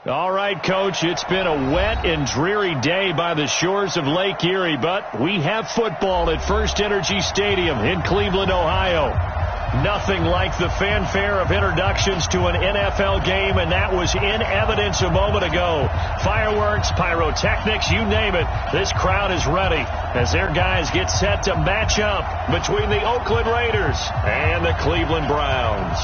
All right, Coach, it's been a wet and dreary day by the shores of Lake Erie, but we have football at First Energy Stadium in Cleveland, Ohio. Nothing like the fanfare of introductions to an NFL game, and that was in evidence a moment ago. Fireworks, pyrotechnics, you name it. This crowd is ready as their guys get set to match up between the Oakland Raiders and the Cleveland Browns.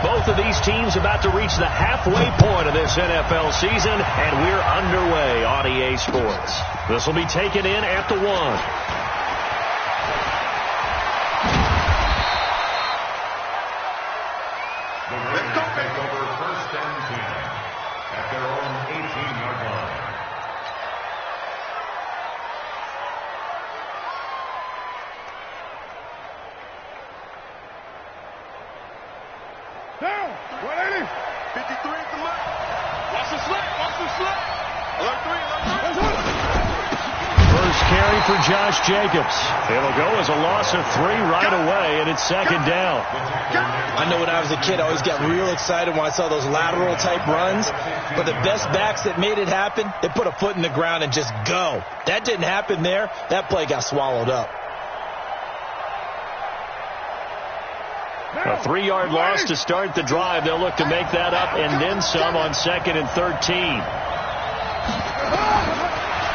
Both of these teams about to reach the halfway point of this NFL season, and we're underway on EA Sports. This will be taken in at the 1. The Raiders take over 1st and 10 at their own 18-yard line. Down, 180. 53 at the mark. Watch the slip, watch the slip. Alert 3. First carry for Josh Jacobs. It'll go as a loss of 3 right away, and it's 2nd down. I know when I was a kid, I always got real excited when I saw those lateral-type runs. But the best backs that made it happen, they put a foot in the ground and just go. That didn't happen there. That play got swallowed up. A 3-yard loss to start the drive. They'll look to make that up and then some on 2nd and 13.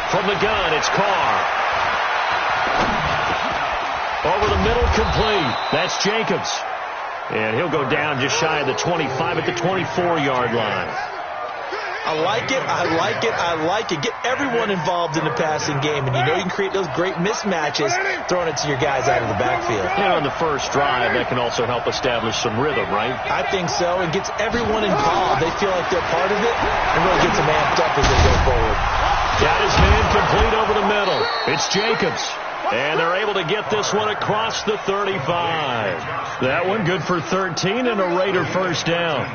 From the gun, it's Carr. Over the middle, complete. That's Jacobs. And he'll go down just shy of the 25 at the 24-yard line. I like it, I like it, I like it. Get everyone involved in the passing game, and you know you can create those great mismatches throwing it to your guys out of the backfield. You know, on the first drive, that can also help establish some rhythm, right? I think so. It gets everyone involved. They feel like they're part of it, and really gets them amped up as they go forward. Got his man complete over the middle. It's Jacobs. And they're able to get this one across the 35. That one good for 13 and a Raider first down.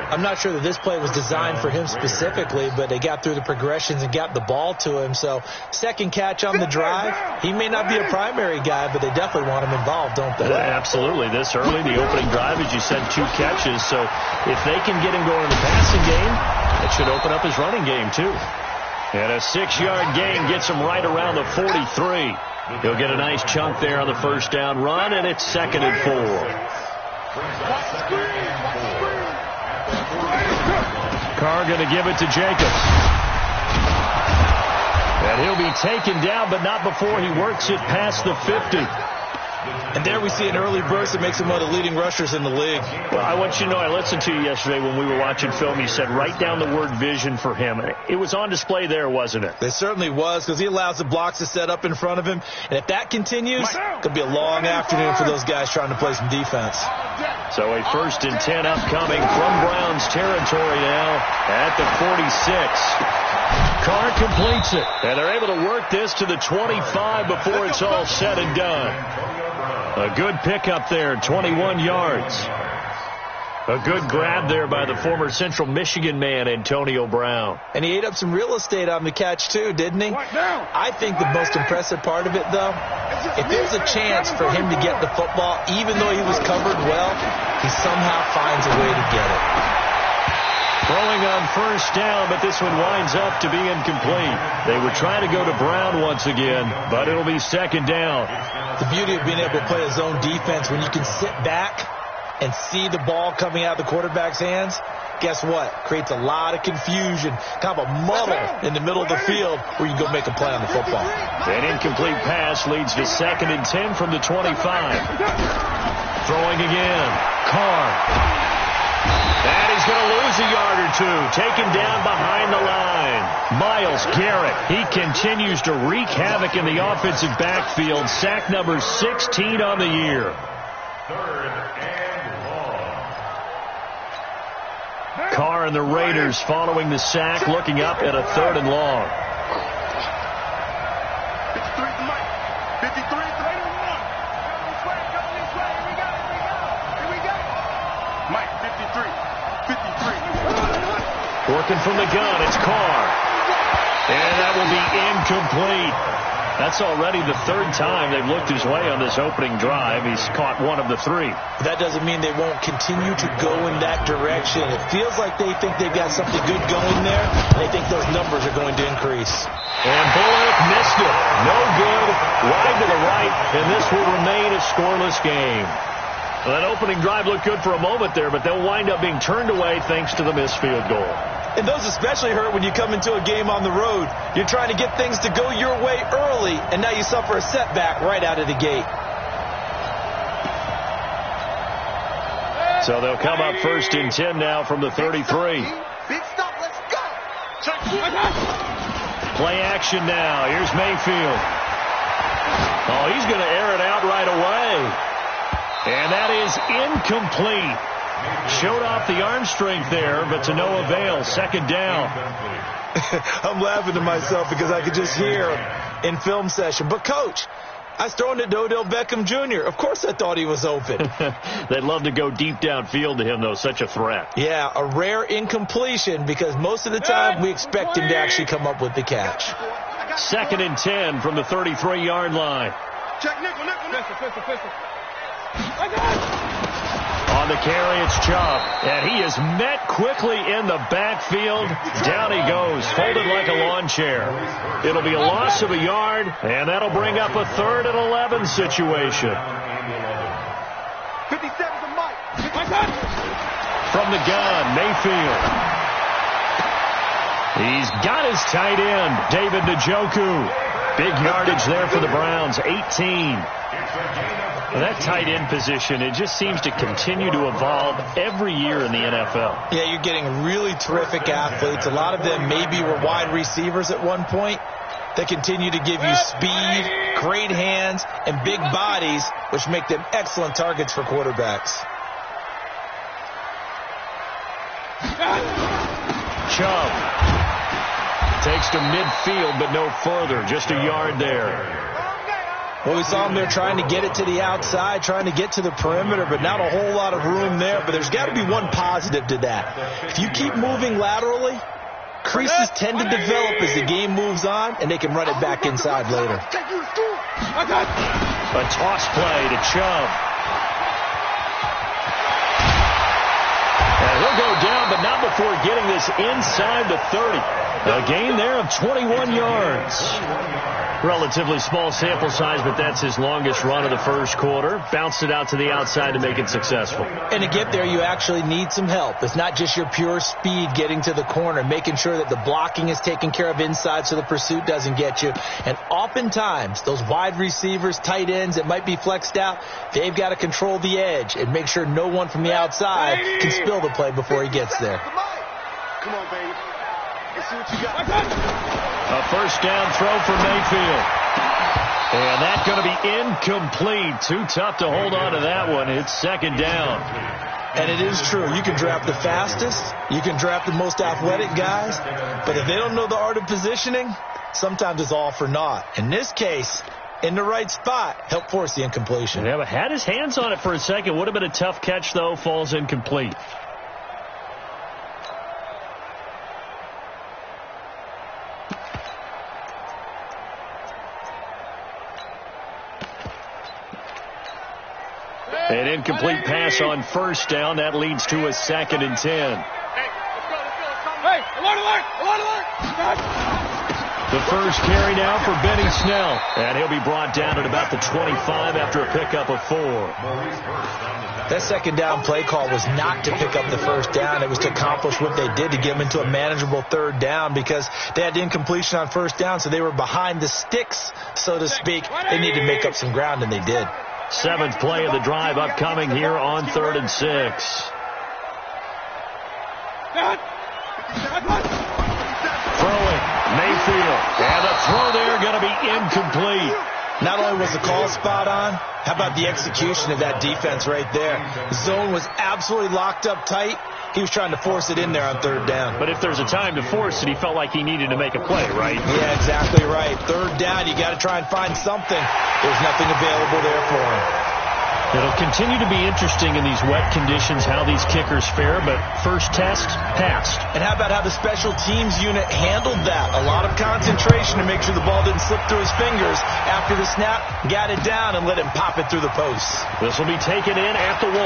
I'm not sure that this play was designed for him specifically, but they got through the progressions and got the ball to him. So, second catch on the drive. He may not be a primary guy, but they definitely want him involved, don't they? Well, absolutely. This early, the opening drive, as you said, 2 catches. So, if they can get him going in the passing game, it should open up his running game, too. And a 6-yard gain gets him right around the 43. He'll get a nice chunk there on the first down run, and it's 2nd and 4. Carr going to give it to Jacobs. And he'll be taken down, but not before he works it past the 50. And there we see an early burst that makes him one of the leading rushers in the league. Well, I want you to know, I listened to you yesterday when we were watching film. You said write down the word vision for him. It was on display there, wasn't it? It certainly was, because he allows the blocks to set up in front of him. And if that continues, it could be a long afternoon for those guys trying to play some defense. So a 1st and 10 upcoming from Browns territory now at the 46. Carr completes it, and they're able to work this to the 25 before it's all said and done. A good pickup there, 21 yards. A good grab there by the former Central Michigan man, Antonio Brown. And he ate up some real estate on the catch, too, didn't he? I think the most impressive part of it, though, if there's a chance for him to get the football, even though he was covered well, he somehow finds a way to get it. Throwing on first down, but this one winds up to be incomplete. They were trying to go to Brown once again, but it'll be 2nd down. The beauty of being able to play a zone defense when you can sit back and see the ball coming out of the quarterback's hands, guess what? Creates a lot of confusion, kind of a muddle in the middle of the field where you can go make a play on the football. An incomplete pass leads to 2nd and 10 from the 25. Throwing again. Carr. And he's going to lose a yard or 2. Taken down behind the line. Myles Garrett. He continues to wreak havoc in the offensive backfield. Sack number 16 on the year. 3rd and long. Carr and the Raiders following the sack, looking up at a 3rd and long. 53 to Mike. 53 to Here we go. Mike, 53. 53. Working from the gun, it's Carr. And that will be incomplete. That's already the third time they've looked his way on this opening drive. He's caught one of the three. That doesn't mean they won't continue to go in that direction. It feels like they think they've got something good going there, and they think those numbers are going to increase. And Bullock missed it. No good. Wide to the right, and this will remain a scoreless game. Well, that opening drive looked good for a moment there, but they'll wind up being turned away thanks to the missed field goal. And those especially hurt when you come into a game on the road. You're trying to get things to go your way early, and now you suffer a setback right out of the gate. So they'll come up first and 10 now from the 33. Big stop, let's go. Play action now. Here's Mayfield. Oh, he's going to air it out right away. And that is incomplete. Showed off the arm strength there, but to no avail. Second down. I'm laughing to myself because I could just hear in film session. But, Coach, I was throwing it to Odell Beckham Jr. Of course I thought he was open. They'd love to go deep downfield to him, though. Such a threat. Yeah, a rare incompletion because most of the time we expect him to actually come up with the catch. Second and 10 from the 33-yard line. Check nickel. Pistol. On the carry, it's Chubb, and he is met quickly in the backfield. Down he goes, folded like a lawn chair. It'll be a loss of a yard, and that'll bring up a 3rd and 11 situation. 57 to Mike. From the gun, Mayfield. He's got his tight end, David Njoku. Big yardage there for the Browns, 18. That tight end position, it just seems to continue to evolve every year in the NFL. Yeah, you're getting really terrific athletes. A lot of them maybe were wide receivers at one point. They continue to give you speed, great hands, and big bodies, which make them excellent targets for quarterbacks. Chubb takes to midfield, but no further. Just a yard there. Well, we saw him there trying to get it to the outside, trying to get to the perimeter, but not a whole lot of room there. But there's got to be one positive to that. If you keep moving laterally, creases tend to develop as the game moves on, and they can run it back inside later. A toss play to Chubb. And he'll go down, but not before getting this inside the 30. A gain there of 21 yards. Relatively small sample size, but that's his longest run of the first quarter. Bounced it out to the outside to make it successful. And to get there, you actually need some help. It's not just your pure speed getting to the corner, making sure that the blocking is taken care of inside so the pursuit doesn't get you. And oftentimes, those wide receivers, tight ends that might be flexed out, they've got to control the edge and make sure no one from the outside can spill the play before he gets there. Come on, baby. Let's see what you got. A first down throw for Mayfield. And that's going to be incomplete. Too tough to hold on to that one. It's second down. And it is true. You can draft the fastest. You can draft the most athletic guys. But if they don't know the art of positioning, sometimes it's all for naught. In this case, in the right spot, help force the incompletion. Yeah, but had his hands on it for a second. Would have been a tough catch, though. Falls incomplete. An incomplete pass on first down. That leads to a second and 10. Hey, alert! The first carry now for Benny Snell. And he'll be brought down at about the 25 after a pickup of 4. That second down play call was not to pick up the first down. It was to accomplish what they did to get them into a manageable third down because they had the incompletion on first down, so they were behind the sticks, so to speak. They needed to make up some ground, and they did. 7th play of the drive upcoming here on 3rd and 6. Throwing, Mayfield. And the throw there going to be incomplete. Not only was the call spot on, how about the execution of that defense right there? Zone was absolutely locked up tight. He was trying to force it in there on third down. But if there's a time to force it, he felt like he needed to make a play, right? Yeah, exactly right. Third down, you got to try and find something. There's nothing available there for him. It'll continue to be interesting in these wet conditions how these kickers fare, but first test, passed. And how about how the special teams unit handled that? A lot of concentration to make sure the ball didn't slip through his fingers. After the snap, got it down and let him pop it through the posts. This will be taken in at the 1.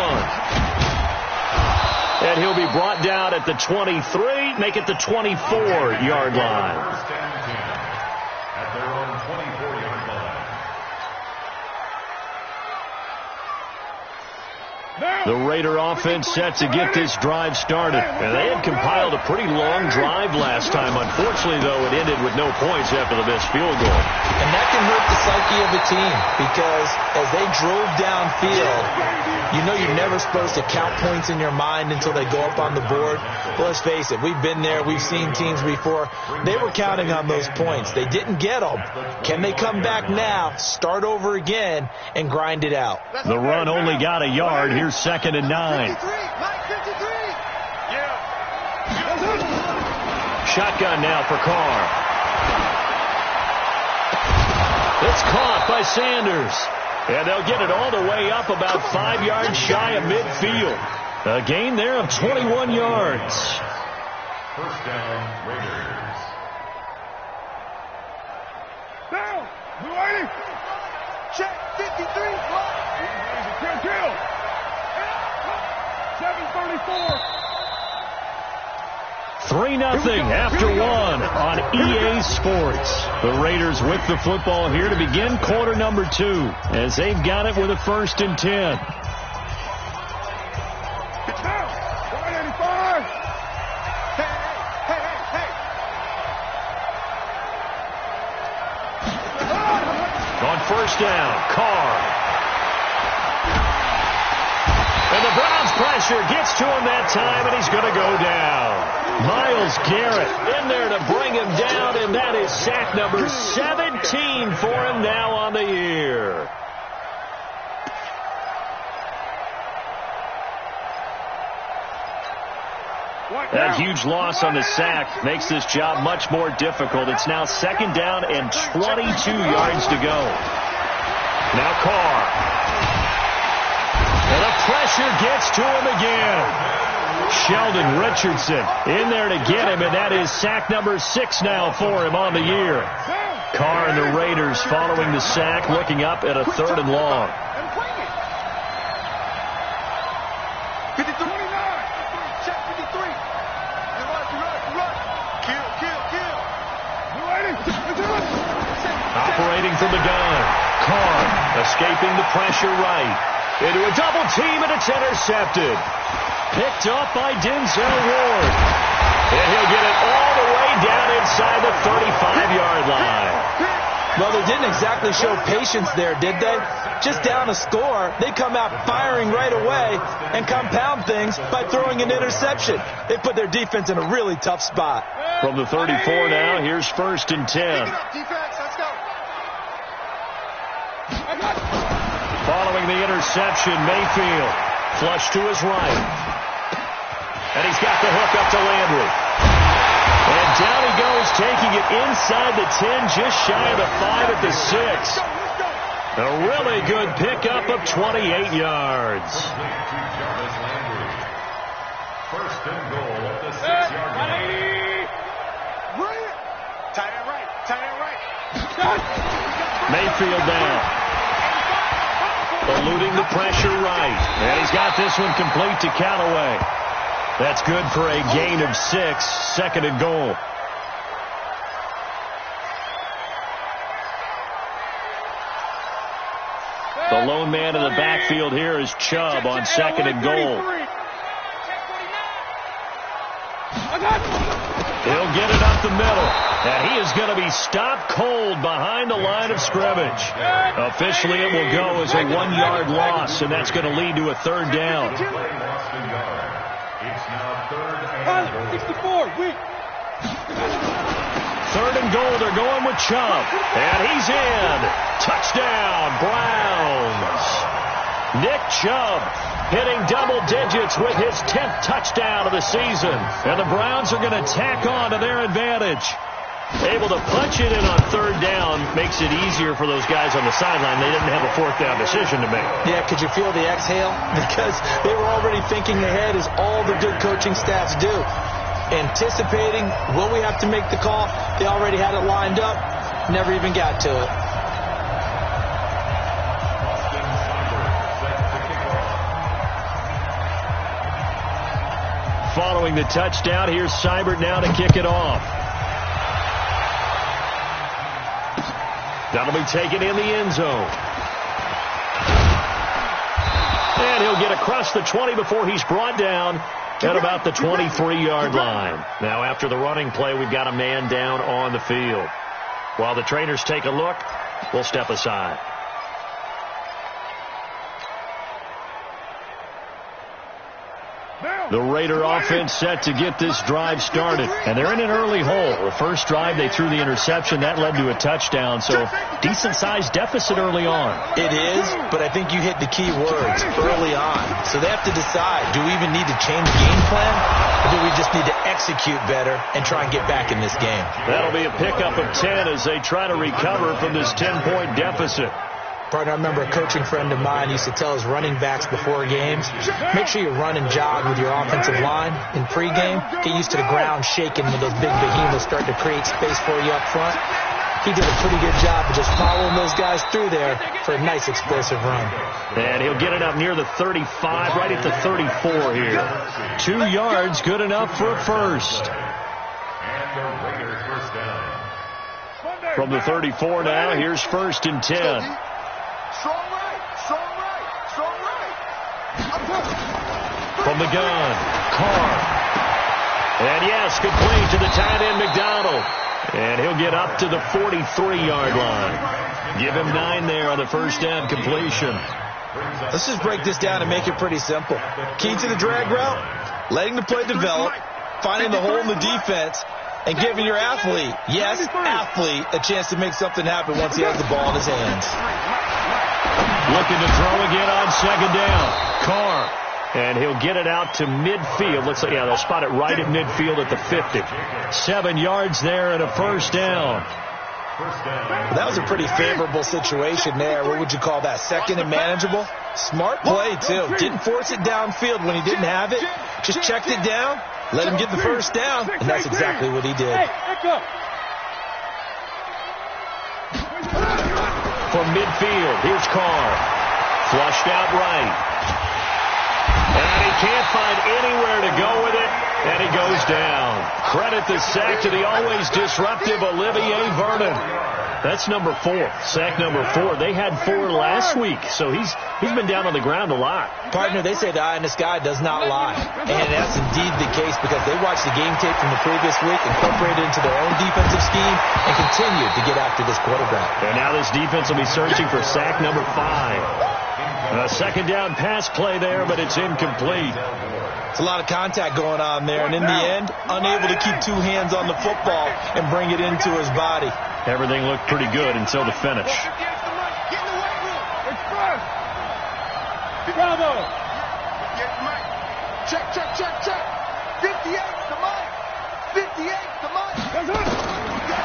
And he'll be brought down at the 23, make it the 24-yard line. First and 10 at their own 24-yard line. The Raider offense set to get this drive started. And they had compiled a pretty long drive last time. Unfortunately, though, it ended with no points after the missed field goal. And that can hurt the psyche of a team because as they drove downfield, you know you're never supposed to count points in your mind until they go up on the board. Well, let's face it, we've been there. We've seen teams before. They were counting on those points. They didn't get them. Can they come back now, start over again, and grind it out? The run only got a yard. Here's 2nd and 9. Shotgun now for Carr. It's caught by Sanders. And they'll get it all the way up about 5 yards shy of midfield. A gain there of 21 yards. First down, Raiders. Down. Blue 80. Check. 53. Kill. 734. 3-0 after 1 on EA Sports. The Raiders with the football here to begin quarter number 2 as they've got it with a 1st and 10. It's down. 185. Hey. On 1st down, Carr. And the Browns pressure gets to him that time, and he's going to go down. Myles Garrett in there to bring him down, and that is sack number 17 for him now on the year. That huge loss on the sack makes this job much more difficult. It's now 2nd down and 22 yards to go. Now Carr. And the pressure gets to him again. Sheldon Richardson in there to get him, and that is sack number 6 now for him on the year. Carr and the Raiders following the sack, looking up at a 3rd and long. 53. Check 53. Run. Kill. Operating from the gun. Carr escaping the pressure right. Into a double team, and it's intercepted. Picked up by Denzel Ward. And he'll get it all the way down inside the 35-yard line. Well, they didn't exactly show patience there, did they? Just down a score, they come out firing right away and compound things by throwing an interception. They put their defense in a really tough spot. From the 34 now, here's 1st and 10. Following the interception, Mayfield flush to his right. And he's got the hook up to Landry. And down he goes, taking it inside the 10, just shy of the 5 at the 6. A really good pickup of 28 yards. First and goal at the 6-yard line. Tight end right. Mayfield down. Eluding the pressure right. And he's got this one complete to Callaway. That's good for a gain of 6, 2nd and goal. The lone man in the backfield here is Chubb on 2nd and goal. He'll get it up the middle. And he is going to be stopped cold behind the line of scrimmage. Officially, it will go as a 1-yard loss, and that's going to lead to a 3rd down. It's now 3rd and goal. 64. 3rd and goal, they're going with Chubb. And he's in. Touchdown, Browns. Nick Chubb hitting double digits with his 10th touchdown of the season. And the Browns are going to tack on to their advantage. Able to punch it in on third down makes it easier for those guys on the sideline. They didn't have a fourth down decision to make. Yeah, could you feel the exhale? Because they were already thinking ahead, as all the good coaching staffs do. Anticipating, will we have to make the call? They already had it lined up. Never even got to it. Following the touchdown, here's Seibert now to kick it off. That'll be taken in the end zone. And he'll get across the 20 before he's brought down at about the 23-yard line. Now, after the running play, we've got a man down on the field. While the trainers take a look, we'll step aside. The Raider offense set to get this drive started. And they're in an early hole. The first drive, they threw the interception. That led to a touchdown. So, decent-sized deficit early on. It is, but I think you hit the key words, early on. So they have to decide, do we even need to change game plan? Or do we just need to execute better and try and get back in this game? That'll be a pickup of 10 as they try to recover from this 10-point deficit. Partner, I remember a coaching friend of mine used to tell his running backs before games, make sure you run and jog with your offensive line in pregame. Get used to the ground shaking when those big behemoths start to create space for you up front. He did a pretty good job of just following those guys through there for a nice explosive run. And he'll get it up near the 35, right at the 34 here. 2 yards, good enough for a first. From the 34 now, here's 1st and 10. Strong right, strong right, strong right. From the gun, Carr. And yes, complete to the tight end, McDonald. And he'll get up to the 43-yard line. Give him 9 there on the first down completion. Let's just break this down and make it pretty simple. Key to the drag route, letting the play develop, finding the hole in the defense, and giving your athlete, yes, athlete, a chance to make something happen once he has the ball in his hands. Looking to throw again on second down. Carr. And he'll get it out to midfield. Looks like, yeah, they'll spot it right at midfield at the 50. 7 yards there and a first down. That was a pretty favorable situation there. What would you call that? Second and manageable? Smart play, too. Didn't force it downfield when he didn't have it. Just checked it down, let him get the first down, and that's exactly what he did. From midfield, here's Carr. Flushed out right. And he can't find anywhere to go with it, and he goes down. Credit the sack to the always disruptive Olivier Vernon. That's number 4, sack number 4. They had 4 last week, so he's been down on the ground a lot. Partner, they say the eye in the sky does not lie. And that's indeed the case because they watched the game tape from the previous week, incorporated it into their own defensive scheme, and continued to get after this quarterback. And now this defense will be searching for sack number 5. A second down pass play there, but it's incomplete. It's a lot of contact going on there, and in the end, unable to keep 2 hands on the football and bring it into his body. Everything looked pretty good until the finish. Bravo. Check, check, check, check. 58 to Mike. 58 to Mike.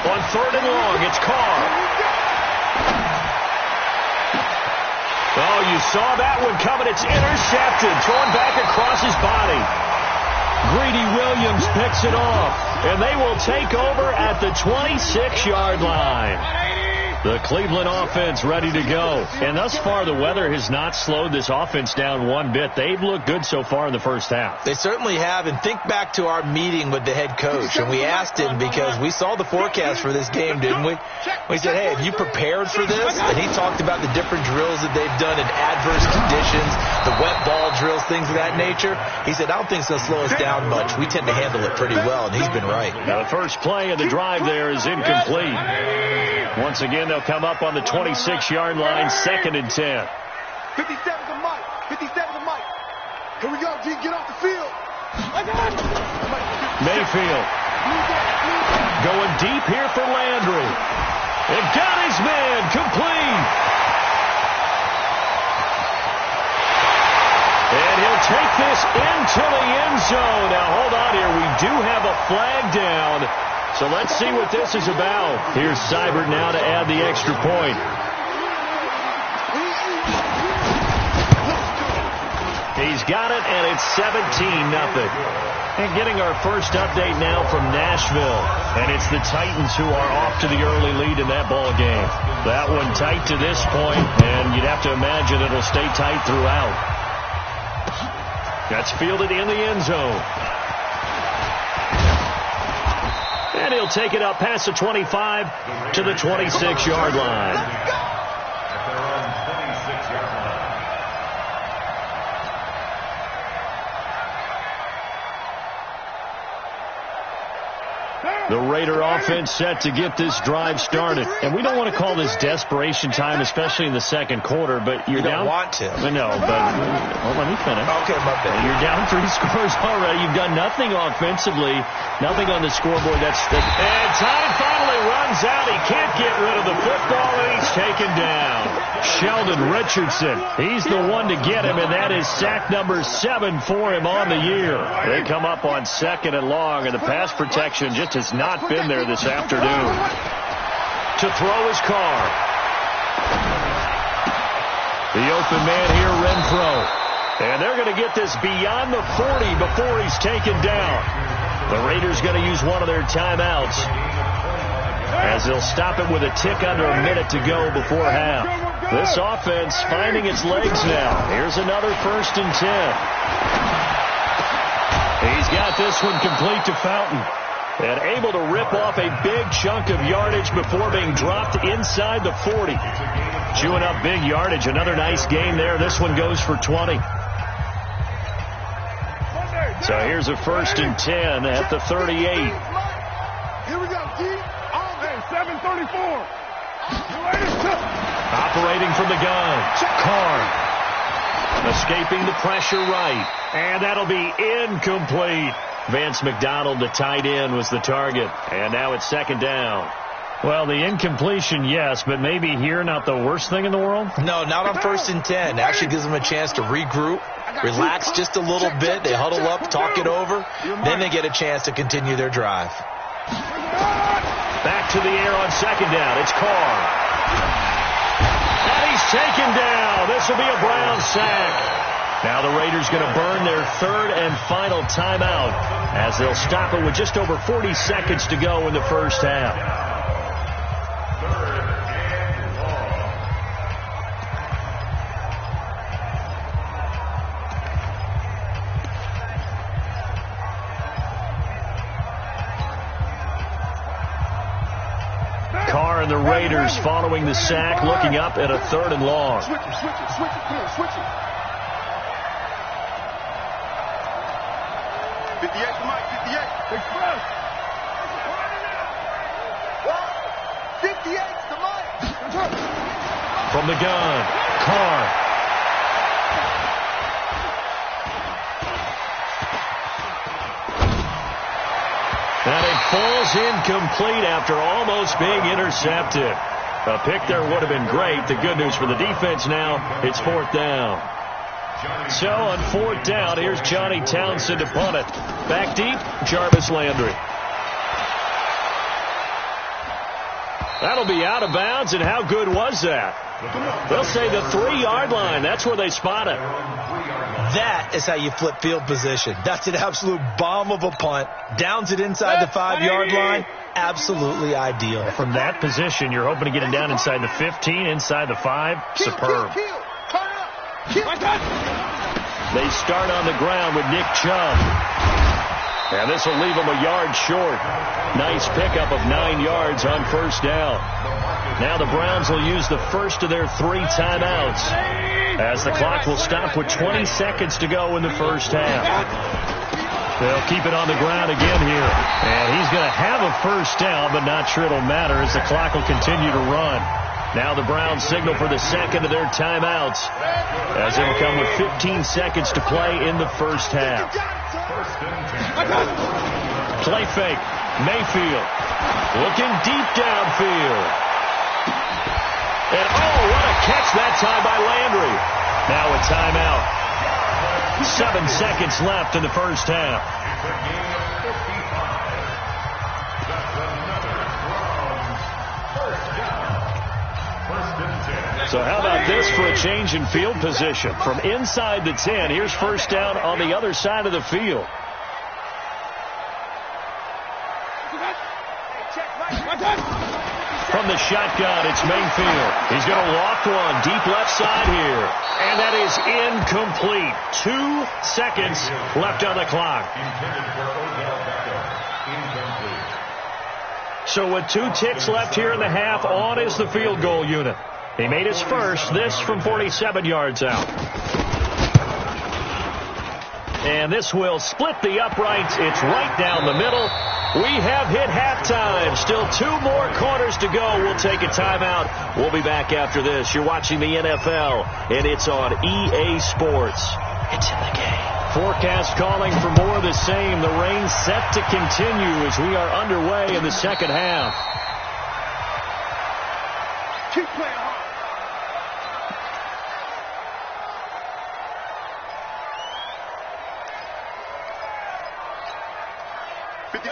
On 3rd and long, it's Carr. Oh, you saw that one coming. It's intercepted. Thrown back across his body. Greedy Williams picks it off. And they will take over at the 26-yard line. The Cleveland offense ready to go. And thus far, the weather has not slowed this offense down one bit. They've looked good so far in the first half. They certainly have. And think back to our meeting with the head coach. And we asked him because we saw the forecast for this game, didn't we? We said, hey, have you prepared for this? And he talked about the different drills that they've done in adverse conditions, the wet ball drills, things of that nature. He said, I don't think it's going to slow us down much. We tend to handle it pretty well, and he's been right. Now, the first play of the drive there is incomplete. Once again, they'll come up on the 26-yard line, 2nd and 10. 57 to Mike. 57 to Mike. Here we go, G. Get off the field. Mayfield going deep here for Landry. And got his man complete. And he'll take this into the end zone. Now, hold on here. We do have a flag down. So let's see what this is about. Here's Seibert now to add the extra point. He's got it, and it's 17-0. And getting our first update now from Nashville. And it's the Titans who are off to the early lead in that ball game. That one tight to this point, and you'd have to imagine it'll stay tight throughout. That's fielded in the end zone. And he'll take it up past the 25 to the 26-yard line. The Raider offense set to get this drive started. And we don't want to call this desperation time, especially in the second quarter, but you're down. You don't want to. I know, but let me finish. Okay, my bad. You're down 3 scores already. You've done nothing offensively, nothing on the scoreboard. And time finally runs out. He can't get rid of the football, and he's taken down. Sheldon Richardson, he's the one to get him, and that is sack number 7 for him on the year. They come up on 2nd and long, and the pass protection just has not been there this afternoon. To throw his car. The open man here, Renfro. And they're going to get this beyond the 40 before he's taken down. The Raiders going to use one of their timeouts, as they'll stop it with a tick under a minute to go before half. This offense finding its legs now. Here's another 1st and 10. He's got this one complete to Fountain. And able to rip off a big chunk of yardage before being dropped inside the 40. Chewing up big yardage. Another nice gain there. This one goes for 20. So here's a 1st and 10 at the 38. Here we go, G. Oh, man, 7:34. Operating from the gun. Carr. Escaping the pressure right. And that'll be incomplete. Vance McDonald, the tight end, was the target. And now it's 2nd down. Well, the incompletion, yes, but maybe here not the worst thing in the world? No, not on 1st and 10. Actually gives them a chance to regroup, relax just a little bit. They huddle up, talk it over. Then they get a chance to continue their drive. Back to the air on 2nd down. It's Carr. And he's taken down. This will be a Brown sack. Now the Raiders going to burn their 3rd and final timeout, as they'll stop it with just over 40 seconds to go in the first half. 3rd and long. Carr and the Raiders following the sack, looking up at a 3rd and long. Switch it, come on, switch it. 58 to Mike, 58. Express. 58 to Mike. From the gun, Carr. And it falls incomplete after almost being intercepted. A pick there would have been great. The good news for the defense now, it's 4th down. So on 4th down, here's Johnny Townsend to punt it. Back deep, Jarvis Landry. That'll be out of bounds, and how good was that? They'll say the 3-yard line. That's where they spot it. That is how you flip field position. That's an absolute bomb of a punt. Downs it inside the 5-yard line. Absolutely ideal. From that position, you're hoping to get it down inside the 15, inside the 5. Superb. They start on the ground with Nick Chubb. And this will leave them a yard short. Nice pickup of 9 yards on 1st down. Now the Browns will use the first of their 3 timeouts, as the clock will stop with 20 seconds to go in the first half. They'll keep it on the ground again here. And he's going to have a 1st down, but not sure it'll matter as the clock will continue to run. Now the Browns signal for the 2nd of their timeouts, as it'll come with 15 seconds to play in the first half. Play fake. Mayfield looking deep downfield. And oh, what a catch that time by Landry. Now a timeout. 7 seconds left in the first half. So how about this for a change in field position? From inside the 10, here's first down on the other side of the field. From the shotgun, it's Mayfield. He's going to walk one deep left side here. And that is incomplete. 2 seconds left on the clock. So with 2 ticks left here in the half, on is the field goal unit. He made his first, this from 47 yards out. And this will split the uprights. It's right down the middle. We have hit halftime. Still 2 more quarters to go. We'll take a timeout. We'll be back after this. You're watching the NFL, and it's on EA Sports. It's in the game. Forecast calling for more of the same. The rain set to continue as we are underway in the second half. Keep playing hard.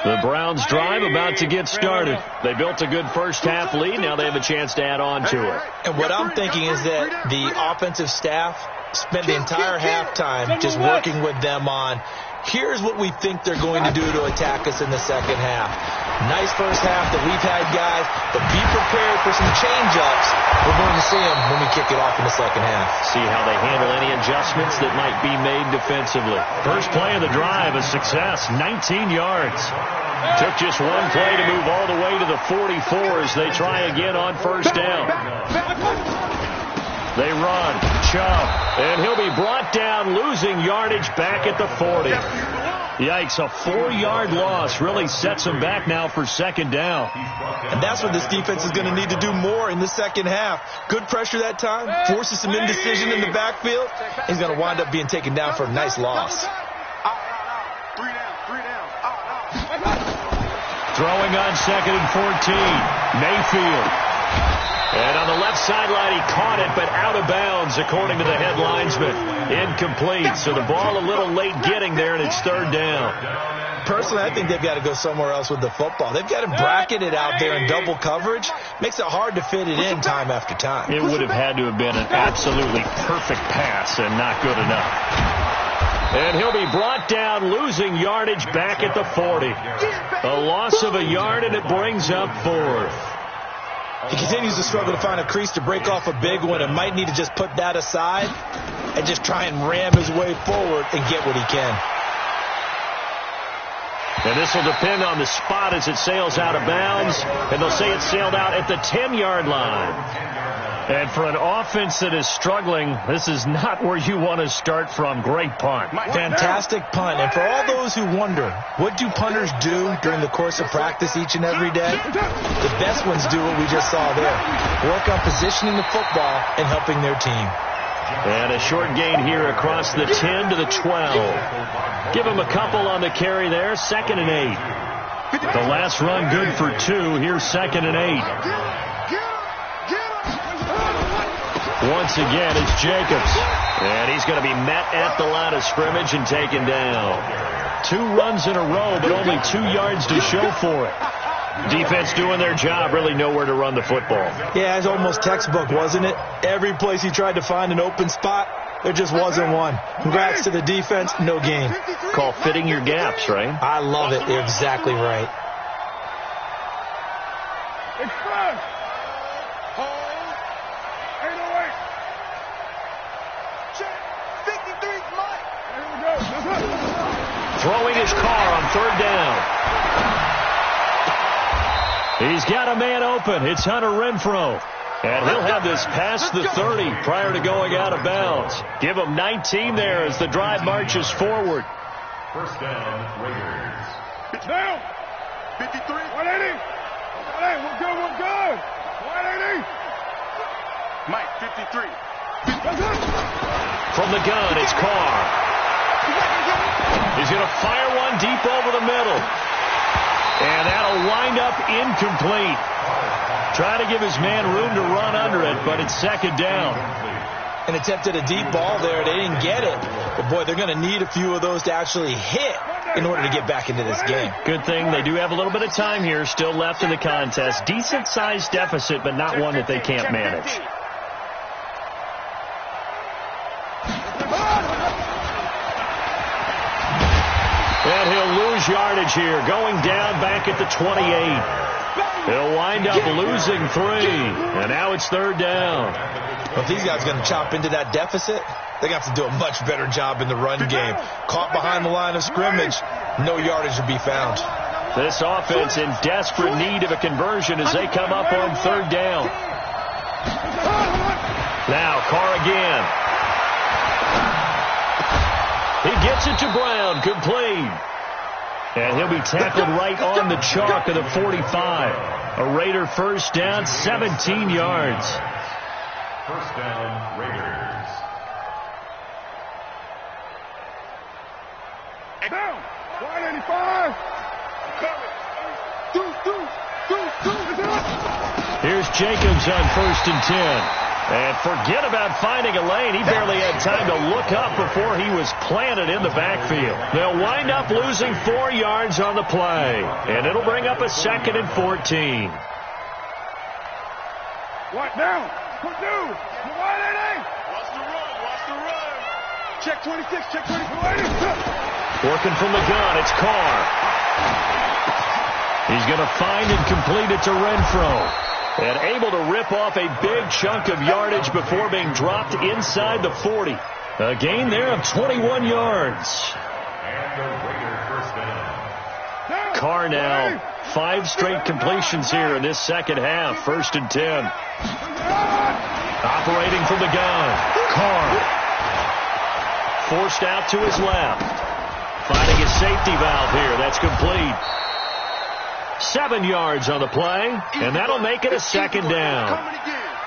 The Browns drive about to get started. They built a good first half lead. Now they have a chance to add on to it. And what I'm thinking is that the offensive staff spent the entire halftime just working with them on, here's what we think they're going to do to attack us in the second half. Nice first half that we've had, guys, but be prepared for some change-ups. We're going to see them when we kick it off in the second half. See how they handle any adjustments that might be made defensively. First play of the drive, a success, 19 yards. Took just one play to move all the way to the 44 as they try again on first down. They run, Chubb, and he'll be brought down, losing yardage back at the 40. Yikes, a 4-yard loss really sets him back now for second down. And that's what this defense is going to need to do more in the second half. Good pressure that time, forces some indecision in the backfield. He's going to wind up being taken down for a nice loss. Throwing on second and 14, Mayfield. And on the left sideline, he caught it, but out of bounds, according to the head linesman. Incomplete, so the ball a little late getting there, and it's third down. Personally, I think they've got to go somewhere else with the football. They've got him bracketed out there in double coverage. Makes it hard to fit it in time after time. It would have had to have been an absolutely perfect pass and not good enough. And he'll be brought down, losing yardage back at the 40. A loss of a yard, and it brings up fourth. He continues to struggle to find a crease to break off a big one and might need to just put that aside and just try and ram his way forward and get what he can. And this will depend on the spot as it sails out of bounds. And they'll say it sailed out at the 10-yard line. And for an offense that is struggling, this is not where you want to start from. Great punt. Fantastic punt. And for all those who wonder, what do punters do during the course of practice each and every day? The best ones do what we just saw there. Work on positioning the football and helping their team. And a short gain here across the 10 to the 12. Give him a couple on the carry there. 2nd and 8. The last run good for 2. Here's 2nd and 8. Once again, it's Jacobs. And he's going to be met at the line of scrimmage and taken down. 2 runs in a row, but only 2 yards to show for it. Defense doing their job, really nowhere to run the football. Yeah, it's almost textbook, wasn't it? Every place he tried to find an open spot, there just wasn't one. Congrats to the defense, no gain. Call fitting your gaps, right? I love it. You're exactly right. Express. Hold. 808. Check. 53's Mike. Here we go. Throwing his car on third down. He's got a man open. It's Hunter Renfrow. And he'll have this past the 30 prior to going out of bounds. Give him 19 there as the drive marches forward. First down, Raiders. Down. 53. 180. Hey, we're good. 180. Mike, 53. From the gun, it's Carr. He's going to fire one deep over the middle. And that'll wind up incomplete. Trying to give his man room to run under it, but it's second down. And attempted a deep ball there. They didn't get it. But, boy, they're going to need a few of those to actually hit in order to get back into this game. Good thing they do have a little bit of time here still left in the contest. Decent-sized deficit, but not one that they can't manage. lose yardage here, going down back at the 28. He'll wind up losing 3, and now it's 3rd down. Well, if these guys are going to chop into that deficit, they're going to have to do a much better job in the run game. Caught behind the line of scrimmage, no yardage to be found. This offense in desperate need of a conversion as they come up on 3rd down. Now, Carr again. He gets it to Brown, complete. And he'll be tackled right on the chalk of the 45. A Raider first down, 17 yards. First down, Raiders. Down. 185. Here's Jacobs on 1st and 10. And forget about finding a lane. He barely had time to look up before he was planted in the backfield. They'll wind up losing 4 yards on the play. And it'll bring up a 2nd and 14. What now? Put two. 180. Watch the run. Watch the run. Check 26. Check 26. Working from the gun. It's Carr. He's going to find and complete it to Renfro. And able to rip off a big chunk of yardage before being dropped inside the 40. A gain there of 21 yards. And the Raider first down. Carr now 5 straight completions here in this second half. 1st and 10. Operating from the gun. Carr. Forced out to his left. Finding a safety valve here. That's complete. 7 yards on the play, and that'll make it a 2nd down.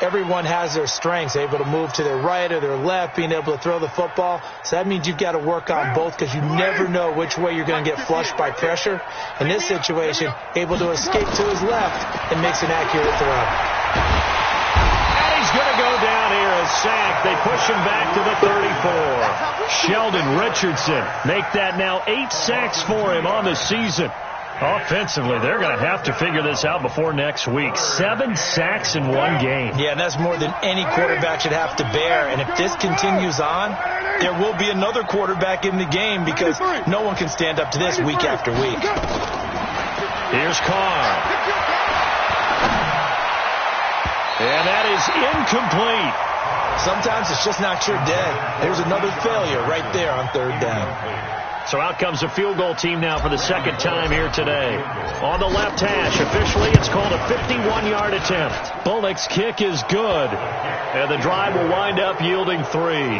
Everyone has their strengths, able to move to their right or their left, being able to throw the football. So that means you've got to work on both because you never know which way you're going to get flushed by pressure. In this situation, able to escape to his left and makes an accurate throw. And he's going to go down here, a sack. They push him back to the 34. Sheldon Richardson make that now 8 sacks for him on the season. Offensively, they're going to have to figure this out before next week. 7 sacks in one game. Yeah, and that's more than any quarterback should have to bear. And if this continues on, there will be another quarterback in the game because no one can stand up to this week after week. Here's Carr. And that is incomplete. Sometimes it's just not your day. There's another failure right there on 3rd down. So out comes a field goal team now for the 2nd time here today. On the left hash, officially it's called a 51-yard attempt. Bullock's kick is good, and the drive will wind up yielding 3.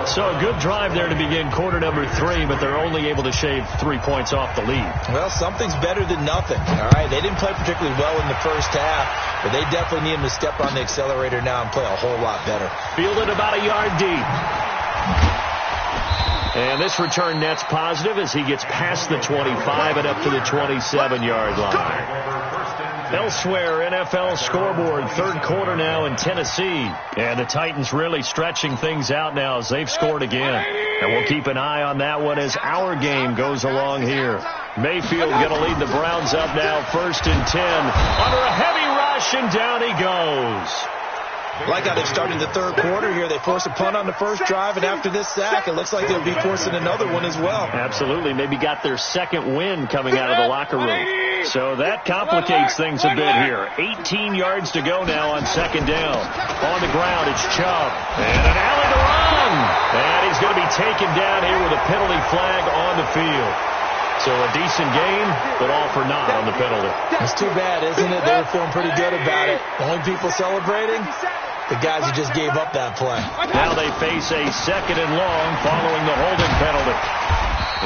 So a good drive there to begin quarter number 3, but they're only able to shave 3 points off the lead. Well, something's better than nothing, all right? They didn't play particularly well in the first half, but they definitely need them to step on the accelerator now and play a whole lot better. Fielded about a yard deep. And this return net's positive as he gets past the 25 and up to the 27-yard line. Elsewhere, NFL scoreboard, 3rd quarter now in Tennessee. And the Titans really stretching things out now as they've scored again. And we'll keep an eye on that one as our game goes along here. Mayfield going to lead the Browns up now, 1st and 10. Under a heavy rush, and down he goes. Like how they started the 3rd quarter here. They forced a punt on the first drive, and after this sack, it looks like they'll be forcing another one as well. Absolutely. Maybe got their 2nd win coming out of the locker room. So that complicates things a bit here. 18 yards to go now on 2nd down. On the ground, it's Chubb. And an alley to run. And he's going to be taken down here with a penalty flag on the field. So a decent game, but all for naught on the penalty. It's too bad, isn't it? They were feeling pretty good about it. The only people celebrating, the guys who just gave up that play. Now they face a 2nd and long following the holding penalty.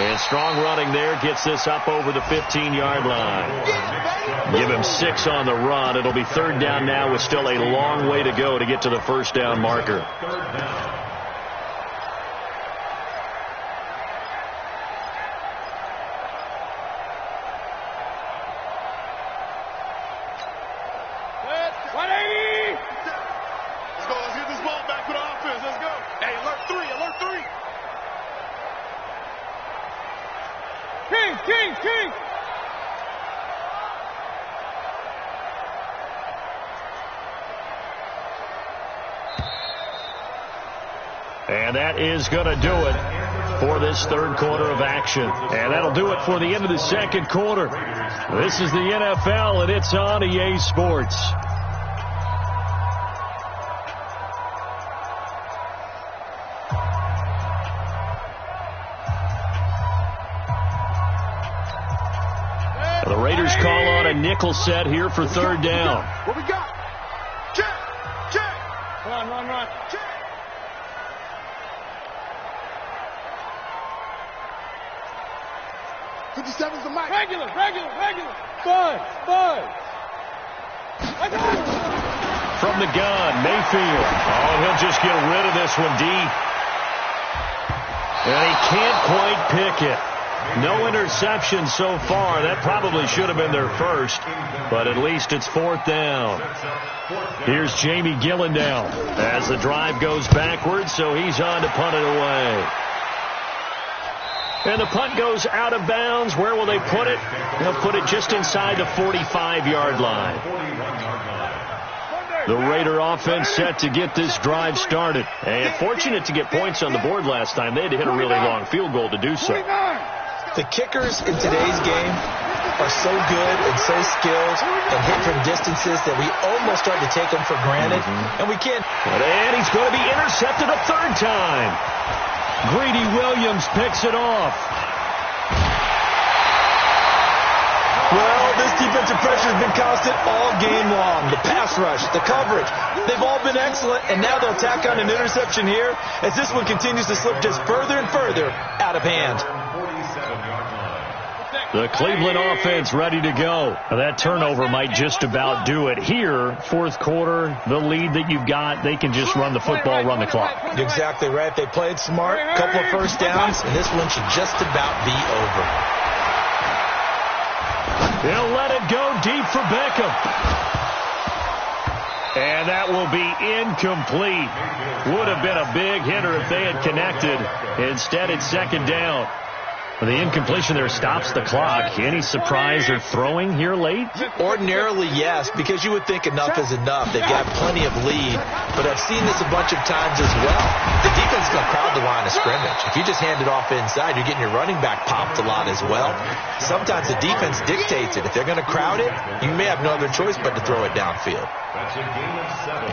And strong running there gets this up over the 15-yard line. Give him 6 on the run. It'll be 3rd down now with still a long way to go to get to the 1st down marker. King! And that is going to do it. for this third quarter of action. And that'll do it for the end of the second quarter. This is the NFL, and it's on EA Sports. The Raiders call on a nickel set here for third down. What we got? Check. Run. Check. 57's the mic. Regular. Bud. From the gun, Mayfield. Oh, he'll just get rid of this one deep. And he can't quite pick it. No interception so far. That probably should have been their first, but at least it's fourth down. Here's Jamie Gillendow as the drive goes backwards, so he's on to punt it away. And the punt goes out of bounds. Where will they put it? They'll put it just inside the 45-yard line. The Raider offense set to get this drive started. And fortunate to get points on the board last time. They had to hit a really long field goal to do so. The kickers in today's game are so good and so skilled and hit from distances that we almost start to take them for granted. And we can't. And he's going to be intercepted a third time. Greedy Williams picks it off. Well, this defensive pressure has been constant all game long. The pass rush, the coverage, they've all been excellent, and now they'll tack on an interception here as this one continues to slip just further and further out of hand. The Cleveland offense ready to go. That turnover might just about do it. Here, fourth quarter, the lead that you've got, they can just run the football, run the clock. Exactly right. They played smart, a couple of first downs, and this one should just about be over. They'll let it go deep for Beckham. And that will be incomplete. Would have been a big hitter if they had connected. Instead, it's second down. The incompletion there stops the clock. Any surprise or throwing here late? Ordinarily, yes, because you would think enough is enough. They've got plenty of lead, but I've seen this a bunch of times as well. The defense is going to crowd the line of scrimmage. If you just hand it off inside, you're getting your running back popped a lot as well. Sometimes the defense dictates it. If they're going to crowd it, you may have no other choice but to throw it downfield. That's a gain of 7.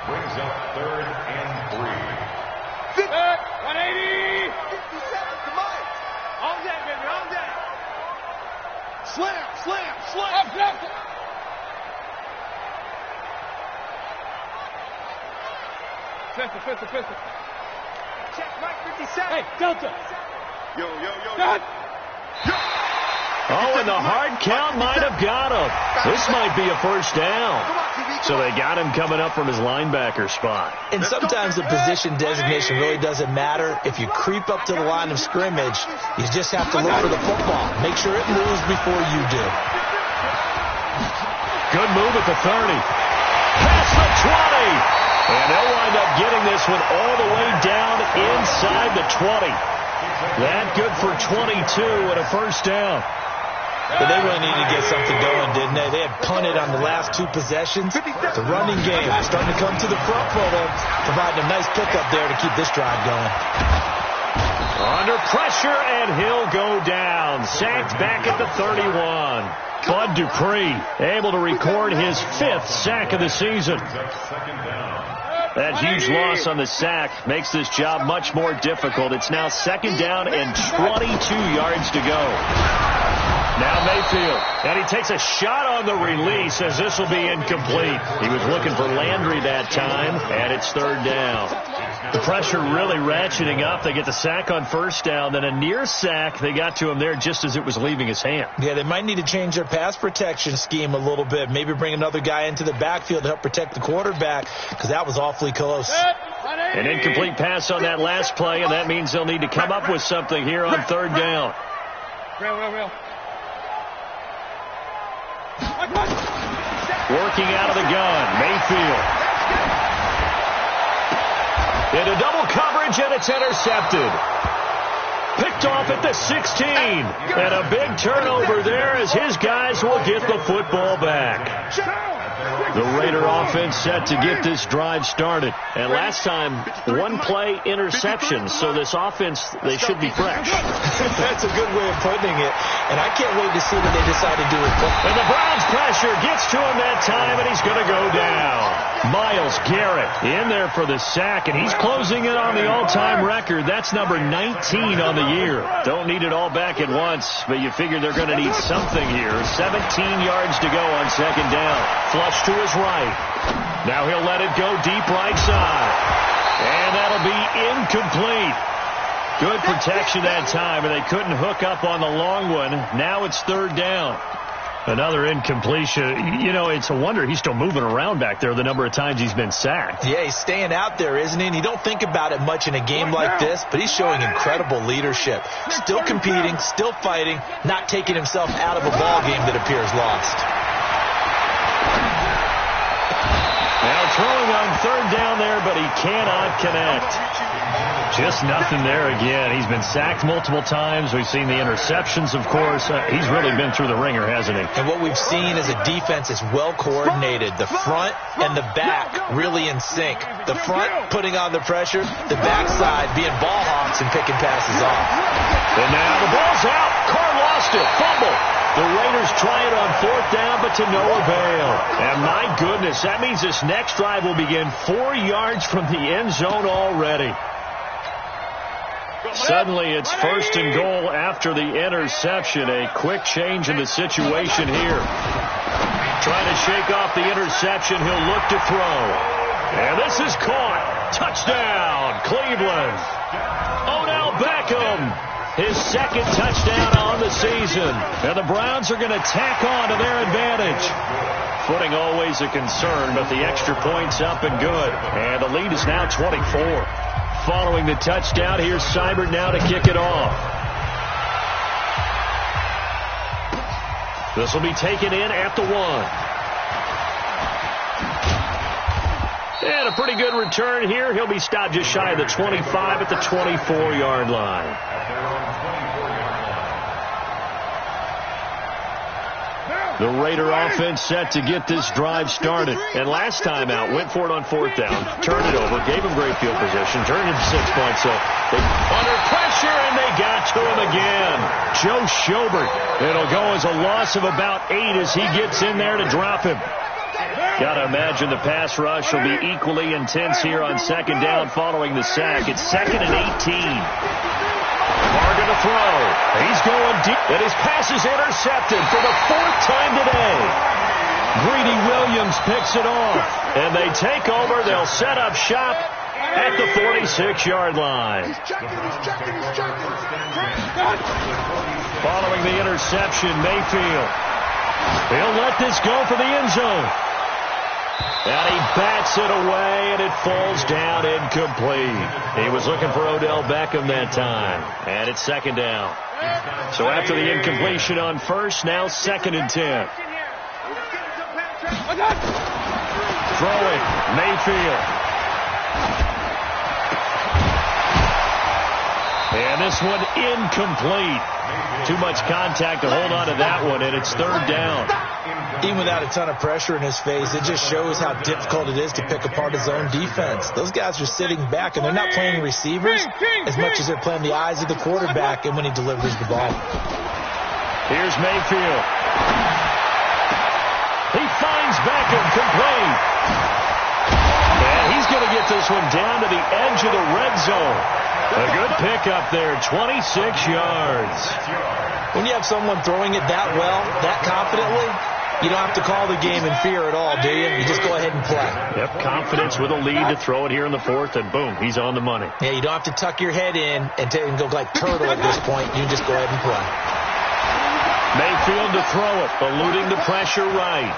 Brings up 3rd and 3. 180. 57, come on. On that, baby, on that. Slam. Up. Pistol. Check, Mike, 57. Hey, Delta. Yo. God. Oh, and the hard count might have got him. This might be a first down. So they got him coming up from his linebacker spot. And sometimes the position designation really doesn't matter. If you creep up to the line of scrimmage, you just have to look for the football. Make sure it moves before you do. Good move at the 30. Past the 20. And they'll wind up getting this one all the way down inside the 20. That good for 22 and a first down. But they really needed to get something going, didn't they? They had punted on the last 2 possessions. The running game starting to come to the front for them, providing a nice pickup there to keep this drive going. Under pressure, and he'll go down. Sacked back at the 31. Bud Dupree able to record his 5th sack of the season. That huge loss on the sack makes this job much more difficult. It's now second down and 22 yards to go. Now Mayfield, and he takes a shot on the release as this will be incomplete. He was looking for Landry that time, and it's third down. The pressure really ratcheting up. They get the sack on first down, then a near sack. They got to him there just as it was leaving his hand. Yeah, they might need to change their pass protection scheme a little bit. Maybe bring another guy into the backfield to help protect the quarterback, because that was awfully close. An incomplete pass on that last play, and that means they'll need to come up with something here on third down. Real. Working out of the gun, Mayfield. Into double coverage, and it's intercepted. Picked off at the 16. And a big turnover there as his guys will get the football back. The Raider offense set to get this drive started. And last time, one play interception. So this offense, they should be fresh. That's a good way of putting it. And I can't wait to see what they decide to do with it. And the Browns pressure gets to him that time, and he's going to go down. Myles Garrett in there for the sack, and he's closing in on the all-time record. That's number 19 on the year. Don't need it all back at once, but you figure they're going to need something here. 17 yards to go on second down. Flush to his right. Now he'll let it go deep right side. And that'll be incomplete. Good protection that time, and they couldn't hook up on the long one. Now it's third down. Another incompletion. You know, it's a wonder he's still moving around back there the number of times he's been sacked. Yeah, he's staying out there, isn't he? And you don't think about it much in a game like this, but he's showing incredible leadership. Still competing, still fighting, not taking himself out of a ball game that appears lost. Now throwing on third down there, but he cannot connect. Just nothing there again. He's been sacked multiple times. We've seen the interceptions, of course. He's really been through the ringer, hasn't he? And what we've seen is a defense is well coordinated. The front and the back really in sync. The front putting on the pressure, the backside being ball hawks and picking passes off. And now the ball's out. Carr lost it. Fumble. The Raiders try it on fourth down, but to no avail. And my goodness, that means this next drive will begin 4 yards from the end zone already. Suddenly it's first and goal after the interception. A quick change in the situation here. Trying to shake off the interception. He'll look to throw. And this is caught. Touchdown, Cleveland. Odell Beckham. His second touchdown on the season. And the Browns are going to tack on to their advantage. Footing always a concern, but the extra point's up and good. And the lead is now 24. Following the touchdown, here's Seibert now to kick it off. This will be taken in at the 1. And a pretty good return here. He'll be stopped just shy of the 25 at the 24-yard line. The Raider offense set to get this drive started. And last time out, went for it on fourth down, turned it over, gave him great field position, turned it to 6 points. So they under pressure, and they got to him again. Joe Schobert. It'll go as a loss of about 8 as he gets in there to drop him. Got to imagine the pass rush will be equally intense here on second down following the sack. It's 2nd and 18. Carr to throw. He's going deep, and his pass is intercepted for the 4th time today. Greedy Williams picks it off, and they take over. They'll set up shop at the 46-yard line. Following the interception, Mayfield. He'll let this go for the end zone. And he bats it away, and it falls down incomplete. He was looking for Odell Beckham that time. And it's second down. So after the incompletion on first, now 2nd and 10. Throw it. Mayfield. And this one incomplete. Too much contact to hold on to that one, and it's third down. Even without a ton of pressure in his face, it just shows how difficult it is to pick apart his own defense. Those guys are sitting back, and they're not playing receivers as much as they're playing the eyes of the quarterback and when he delivers the ball. Here's Mayfield. He finds Beckham complete. And he's going to get this one down to the edge of the red zone. A good pickup there, 26 yards. When you have someone throwing it that well, that confidently, you don't have to call the game in fear at all, do you? You just go ahead and play. Yep, confidence with a lead to throw it here in the 4th, and boom, he's on the money. Yeah, you don't have to tuck your head in and go like turtle at this point. You just go ahead and play. Mayfield to throw it, eluding the pressure right.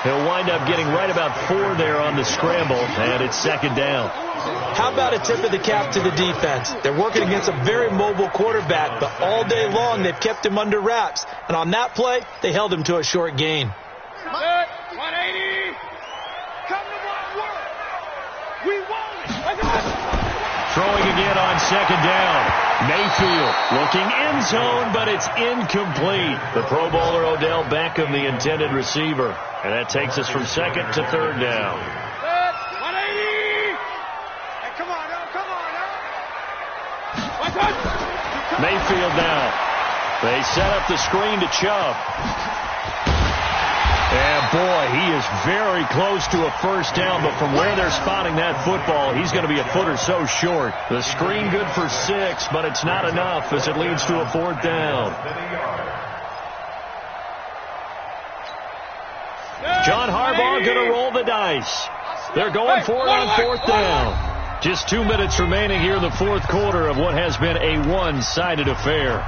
He'll wind up getting right about 4 there on the scramble, and it's second down. How about a tip of the cap to the defense? They're working against a very mobile quarterback, but all day long they've kept him under wraps. And on that play, they held him to a short gain. 180. Come to work. We won it. Throwing again on second down. Mayfield looking end zone, but it's incomplete. The Pro Bowler Odell Beckham, the intended receiver. And that takes us from second to third down. 180! Hey, come on, now. Mayfield now. They set up the screen to Chubb. And boy, he is very close to a first down, but from where they're spotting that football, he's going to be a foot or so short. The screen good for 6, but it's not enough as it leads to a 4th down. John Harbaugh going to roll the dice. They're going for it on 4th down. Just 2 minutes remaining here in the 4th quarter of what has been a one-sided affair.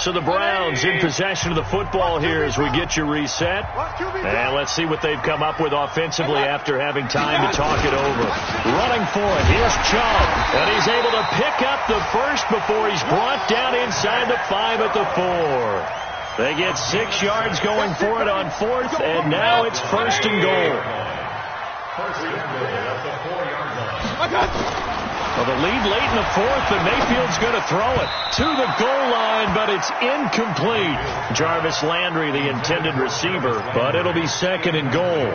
So the Browns in possession of the football here as we get you reset. And let's see what they've come up with offensively after having time to talk it over. Running for it. Here's Chubb. And he's able to pick up the first before he's brought down inside the 5 at the 4. They get 6 yards going for it on 4th, and now it's 1st and goal. First and goal at the 4-yard line. Well, the lead late in the 4th, and Mayfield's going to throw it to the goal line, but it's incomplete. Jarvis Landry, the intended receiver, but it'll be 2nd and goal.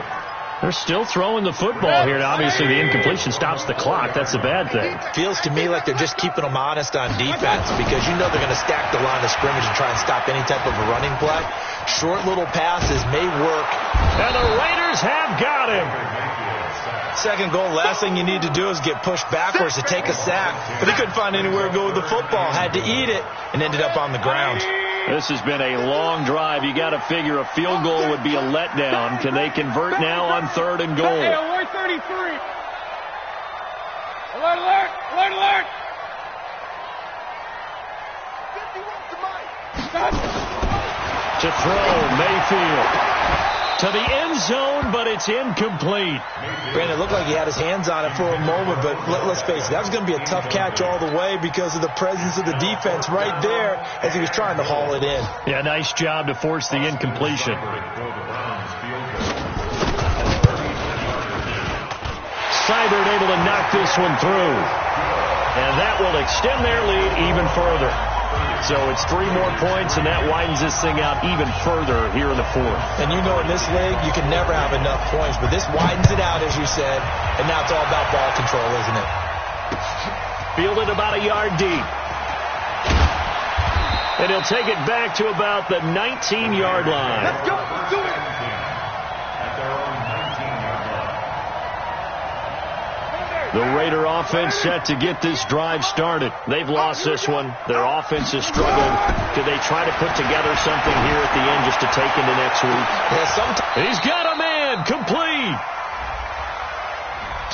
They're still throwing the football here, and obviously the incompletion stops the clock. That's a bad thing. Feels to me like they're just keeping them honest on defense because you know they're going to stack the line of scrimmage and try and stop any type of a running play. Short little passes may work. And the Raiders have got him. 2nd goal, last thing you need to do is get pushed backwards to take a sack. But he couldn't find anywhere to go with the football. Had to eat it and ended up on the ground. This has been a long drive. You got to figure a field goal would be a letdown. Can they convert now on 3rd and goal? Hey, alert 33. Alert, alert, alert, alert. 51 to throw, Mayfield. To the end zone, but it's incomplete. Brandon, it looked like he had his hands on it for a moment, but let's face it, that was going to be a tough catch all the way because of the presence of the defense right there as he was trying to haul it in. Yeah, nice job to force the incompletion. Seibert able to knock this one through. And that will extend their lead even further. So it's 3 more points, and that widens this thing out even further here in the 4th. And you know in this league, you can never have enough points, but this widens it out, as you said, and now it's all about ball control, isn't it? Fielded about a yard deep. And he'll take it back to about the 19-yard line. Let's go. Let's do it. The Raider offense set to get this drive started. They've lost this one. Their offense has struggled. Do they try to put together something here at the end just to take into next week? Yeah, he's got a man. Complete.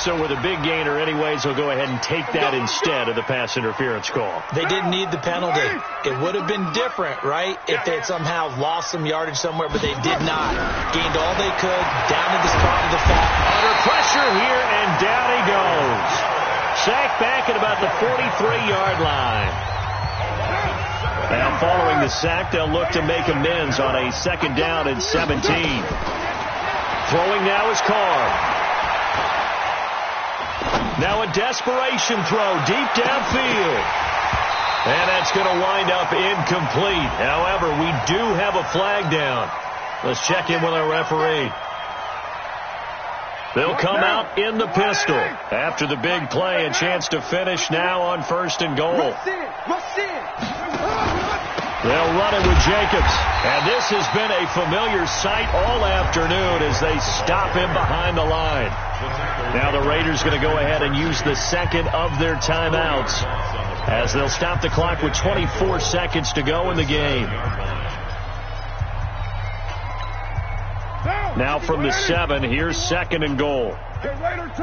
So with a big gainer anyways, they'll go ahead and take that instead of the pass interference call. They didn't need the penalty. It would have been different, right, if they had somehow lost some yardage somewhere, but they did not. Gained all they could, down to the spot of the fat. Under pressure here, and down he goes. Sacked back at about the 43-yard line. Now following the sack, they'll look to make amends on a 2nd down and 17. Throwing now is Carr. Now a desperation throw deep downfield. And that's going to wind up incomplete. However, we do have a flag down. Let's check in with our referee. They'll come out in the pistol. After the big play, a chance to finish now on 1st and goal. They'll run it with Jacobs. And this has been a familiar sight all afternoon as they stop him behind the line. Now the Raiders going to go ahead and use the 2nd of their timeouts as they'll stop the clock with 24 seconds to go in the game. Now from the 7, here's 2nd and goal. Hey, Raider 2.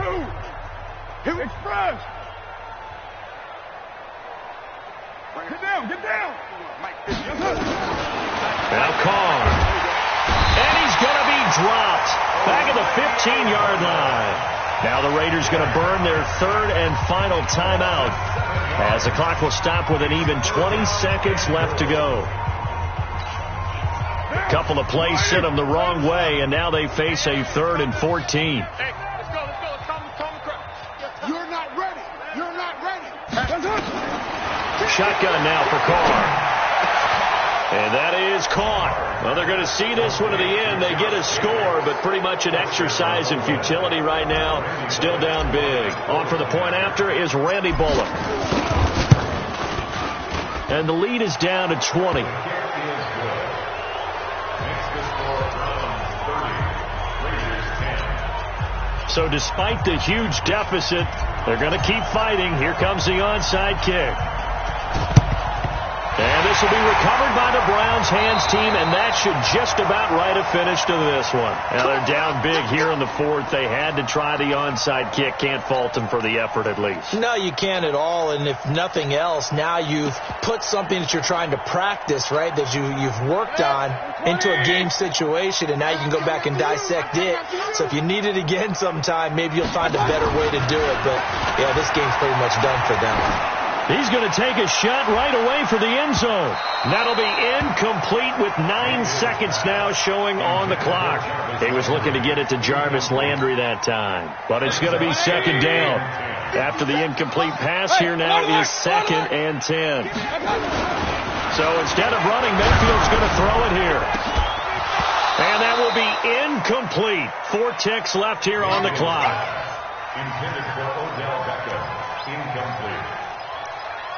Here express. Get down, get down. Now Carr. And he's going to be dropped back at the 15-yard line. Now the Raiders going to burn their 3rd and final timeout as the clock will stop with an even 20 seconds left to go. A couple of plays sent them the wrong way, and now they face a 3rd and 14. Hey, let's go, let's go. shotgun now for Carr. And that is caught. Well, they're going to see this one to the end. They get a score, but pretty much an exercise in futility right now. Still down big. On for the point after is Randy Bullock. And the lead is down to 20. So despite the huge deficit, they're going to keep fighting. Here comes the onside kick. And this will be recovered by the Browns hands team, and that should just about write a finish to this one. Now they're down big here in the fourth. They had to try the onside kick. Can't fault them for the effort at least. No, you can't at all. And if nothing else, now you've put something that you're trying to practice, right, that you've worked on into a game situation, and now you can go back and dissect it. So if you need it again sometime, maybe you'll find a better way to do it. But, yeah, this game's pretty much done for them. He's going to take a shot right away for the end zone. That'll be incomplete with 9 seconds now showing on the clock. He was looking to get it to Jarvis Landry that time. But it's going to be second down. After the incomplete pass, here now is 2nd and 10. So instead of running, Mayfield's going to throw it here. And that will be incomplete. 4 ticks left here on the clock. Intended for Odell Beckham. Incomplete.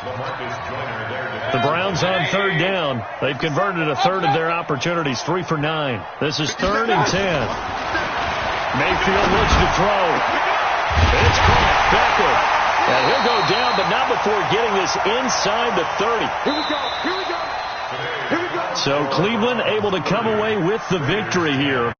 The Browns on 3rd down. They've converted a third of their opportunities, 3 for 9. This is 3rd and 10. Mayfield looks to throw. It's caught. Beckham. And he'll go down, but not before getting this inside the 30. Here we go. Here we go. Here we go. So Cleveland able to come away with the victory here.